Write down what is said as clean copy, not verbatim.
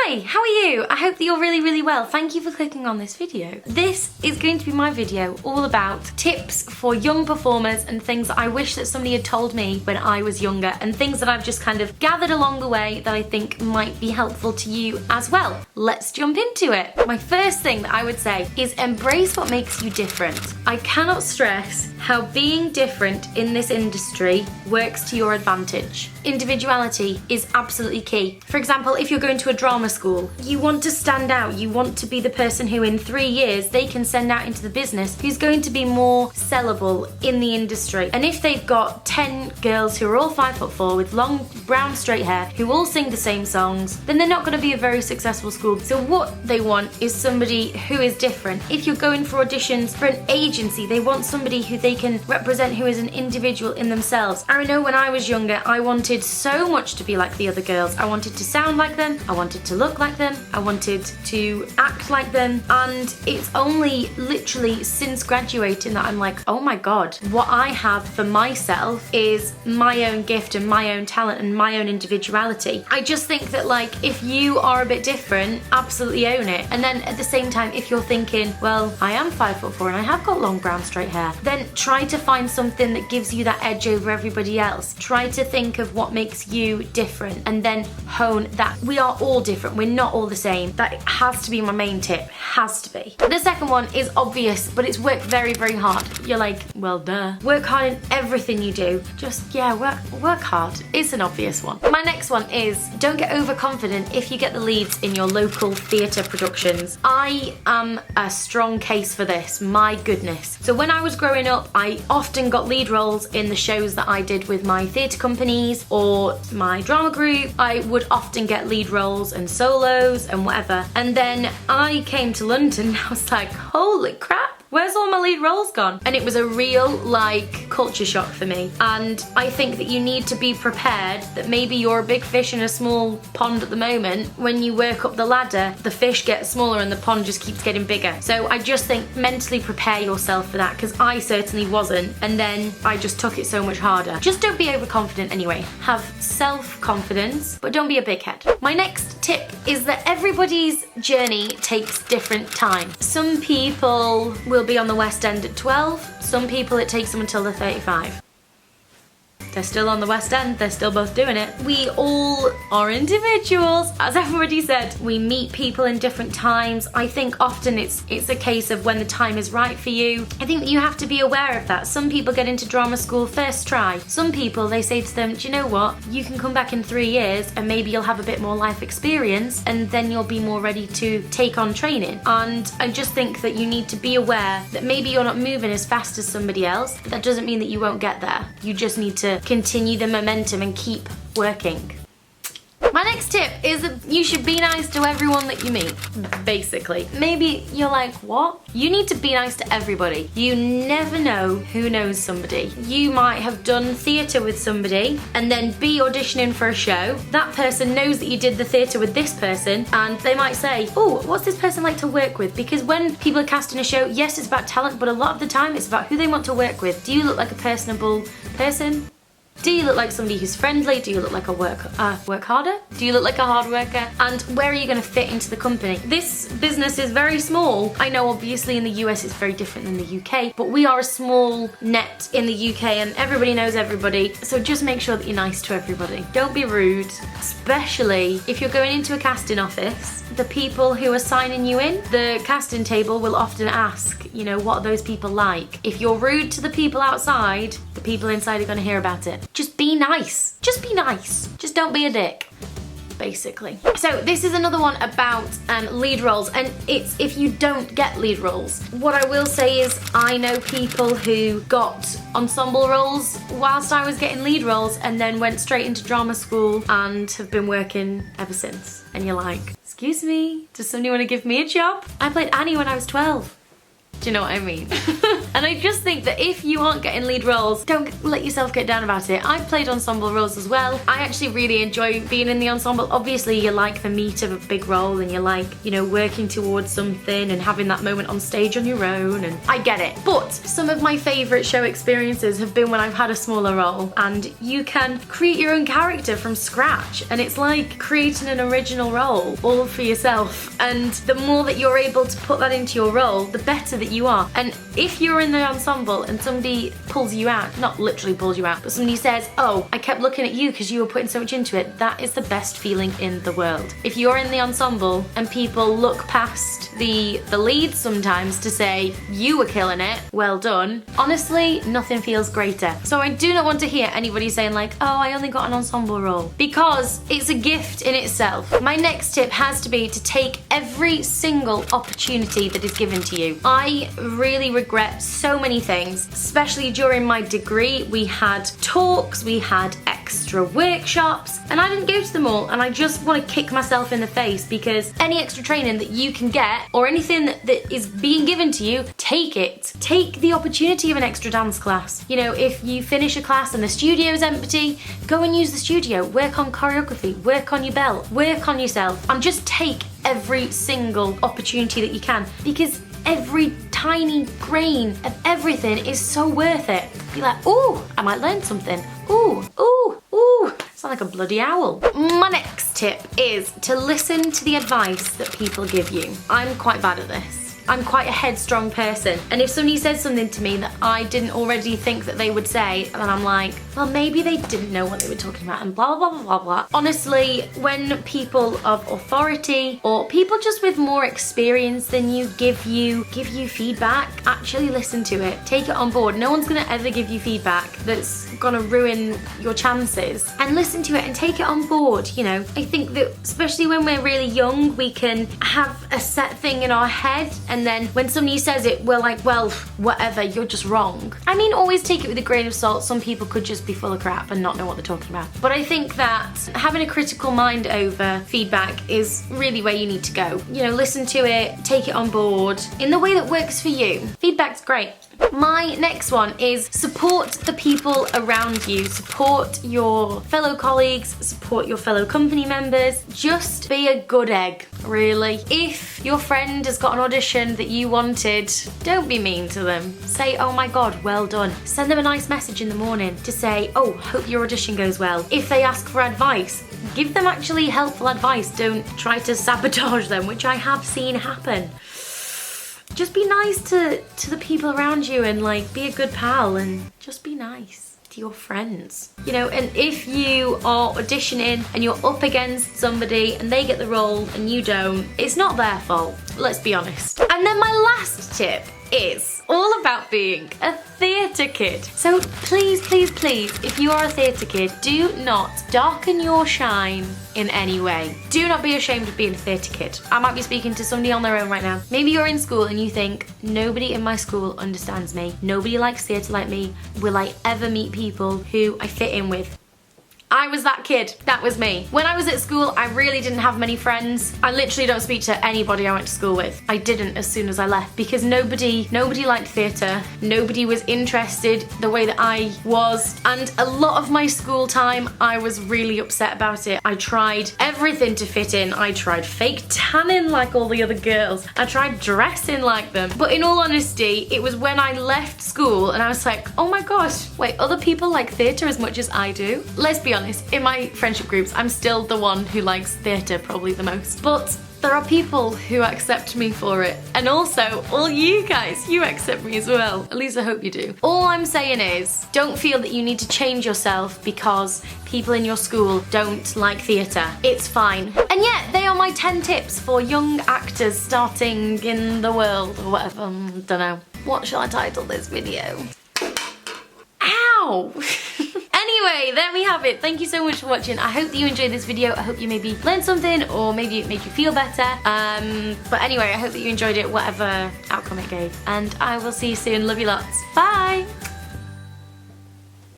Hi, how are you? I hope that you're really well. Thank you for clicking on this video. This is going to be my video all about tips for young performers and things that I wish that somebody had told me when I was younger, and things that I've just kind of gathered along the way that I think might be helpful to you as well. Let's jump into it. My first thing that I would say is embrace what makes you different. I cannot stress how being different in this industry works to your advantage. Individuality is absolutely key. For example, if you're going to a drama school, you want to stand out. You want to be the person who in 3 years they can send out into the business who's going to be more sellable in the industry. And if they've got 10 girls who are all 5'4" with long brown straight hair who all sing the same songs, then they're not going to be a very successful school. So what they want is somebody who is different. If you're going for auditions for an agency, they want somebody who they can represent, who is an individual in themselves. I know when I was younger, I wanted so much to be like the other girls. I wanted to sound like them, I wanted to look like them, I wanted to act like them, and it's only literally since graduating that I'm like, oh my god, what I have for myself is my own gift and my own talent and my own individuality. I just think that, like, if you are a bit different, absolutely own it. And then at the same time, if you're thinking, well, I am 5'4" and I have got long brown straight hair, then try to find something that gives you that edge over everybody else. Try to think of what makes you different and then hone that. We are all different, we're not all the same. That has to be my main tip, has to be. The second one is obvious, but it's work very hard. You're like, well, duh. Work hard in everything you do. Just, yeah, work hard. It's an obvious one. My next one is don't get overconfident if you get the leads in your local theatre productions. I am a strong case for this, my goodness. So when I was growing up, I often got lead roles in the shows that I did with my theatre companies or my drama group. I would often get lead roles and solos and whatever. And then I came to London and I was like, holy crap, where's all my lead roles gone? And it was a real, like, culture shock for me. And I think that you need to be prepared that maybe you're a big fish in a small pond at the moment. When you work up the ladder, the fish gets smaller and the pond just keeps getting bigger. So I just think mentally prepare yourself for that, because I certainly wasn't. And then I just took it so much harder. Just don't be overconfident anyway. Have self-confidence, but don't be a big head. My next tip is that everybody's journey takes different time. Some people will be on the West End at 12. Some people it takes them until they're 35. They're still on the West End, they're still both doing it. We all are individuals, as everybody said. We meet people in different times. I think often it's a case of when the time is right for you. I think that you have to be aware of that. Some people get into drama school first try. Some people, they say to them, do you know what? You can come back in 3 years and maybe you'll have a bit more life experience and then you'll be more ready to take on training. And I just think that you need to be aware that maybe you're not moving as fast as somebody else, but that doesn't mean that you won't get there. You just need to continue the momentum and keep working. My next tip is that you should be nice to everyone that you meet, basically. Maybe you're like, what? You need to be nice to everybody. You never know who knows somebody. You might have done theatre with somebody and then be auditioning for a show. That person knows that you did the theatre with this person and they might say, oh, what's this person like to work with? Because when people are casting a show, yes, it's about talent, but a lot of the time it's about who they want to work with. Do you look like a personable person? Do you look like somebody who's friendly? Do you look like a work harder? Do you look like a hard worker? And where are you going to fit into the company? This business is very small. I know obviously in the US it's very different than the UK, but we are a small net in the UK and everybody knows everybody. So just make sure that you're nice to everybody. Don't be rude, especially if you're going into a casting office. The people who are signing you in, the casting table will often ask, you know, what are those people like? If you're rude to the people outside, the people inside are going to hear about it. Just be nice. Just be nice. Just don't be a dick, basically. So this is another one about lead roles, and it's if you don't get lead roles. What I will say is I know people who got ensemble roles whilst I was getting lead roles and then went straight into drama school and have been working ever since. And you're like, excuse me, does somebody want to give me a job? I played Annie when I was 12. Do you know what I mean? And I just think that if you aren't getting lead roles, don't let yourself get down about it. I've played ensemble roles as well. I actually really enjoy being in the ensemble. Obviously, you like the meat of a big role and you like, you know, working towards something and having that moment on stage on your own, and I get it. But some of my favourite show experiences have been when I've had a smaller role and you can create your own character from scratch, and it's like creating an original role all for yourself. And the more that you're able to put that into your role, the better that you are. And if you're in the ensemble and somebody pulls you out, not literally pulls you out, but somebody says, oh, I kept looking at you because you were putting so much into it, that is the best feeling in the world. If you're in the ensemble and people look past the lead sometimes to say, you were killing it, well done, honestly, nothing feels greater. So I do not want to hear anybody saying like, oh, I only got an ensemble role, because it's a gift in itself. My next tip has to be to take every single opportunity that is given to you. I really regret so many things, especially during my degree. We had talks, we had extra workshops, and I didn't go to them all, and I just want to kick myself in the face, because any extra training that you can get or anything that is being given to you, take it. Take the opportunity of an extra dance class. You know, if you finish a class and the studio's empty, go and use the studio, work on choreography, work on your belt, work on yourself, and just take every single opportunity that you can, because every tiny grain of everything is so worth it. Be like, ooh, I might learn something. Ooh, ooh, ooh. Sound like a bloody owl. My next tip is to listen to the advice that people give you. I'm quite bad at this. I'm quite a headstrong person, and if somebody said something to me that I didn't already think that they would say, then I'm like, well, maybe they didn't know what they were talking about, and blah blah blah blah blah. Honestly, when people of authority or people just with more experience than you give you feedback, actually listen to it, take it on board. No one's gonna ever give you feedback that's gonna ruin your chances, and listen to it and take it on board. You know, I think that especially when we're really young, we can have a set thing in our head, and then when somebody says it, we're like, well, whatever, you're just wrong. I mean, always take it with a grain of salt. Some people could just be full of crap and not know what they're talking about. But I think that having a critical mind over feedback is really where you need to go. You know, listen to it, take it on board in the way that works for you. Feedback's great. My next one is support the people around you. Support your fellow colleagues, support your fellow company members. Just be a good egg, really. If your friend has got an audition that you wanted, don't be mean to them. Say, oh my God, well done. Send them a nice message in the morning to say, oh, hope your audition goes well. If they ask for advice, give them actually helpful advice. Don't try to sabotage them, which I have seen happen. Just be nice to the people around you, and like be a good pal, and just be nice to your friends. You know, and if you are auditioning and you're up against somebody and they get the role and you don't, it's not their fault. Let's be honest. And then my last tip is all about being a theatre kid. So please, please, please, if you are a theatre kid, do not darken your shine in any way. Do not be ashamed of being a theatre kid. I might be speaking to somebody on their own right now. Maybe you're in school and you think, nobody in my school understands me. Nobody likes theatre like me. Will I ever meet people who I fit in with? I was that kid. That was me. When I was at school, I really didn't have many friends. I literally don't speak to anybody I went to school with. I didn't as soon as I left, because nobody liked theatre. Nobody was interested the way that I was. And a lot of my school time, I was really upset about it. I tried everything to fit in. I tried fake tanning like all the other girls. I tried dressing like them. But in all honesty, it was when I left school and I was like, oh my gosh, wait, other people like theatre as much as I do? Let's be honest, in my friendship groups, I'm still the one who likes theatre probably the most. But there are people who accept me for it. And also, all you guys, you accept me as well. At least I hope you do. All I'm saying is, don't feel that you need to change yourself because people in your school don't like theatre. It's fine. And yeah, they are my 10 tips for young actors starting in the world or whatever. Don't know. What shall I title this video? Ow! Anyway, there we have it. Thank you so much for watching. I hope that you enjoyed this video. I hope you maybe learned something, or maybe it made you feel better. But anyway, I hope that you enjoyed it, whatever outcome it gave. And I will see you soon. Love you lots. Bye!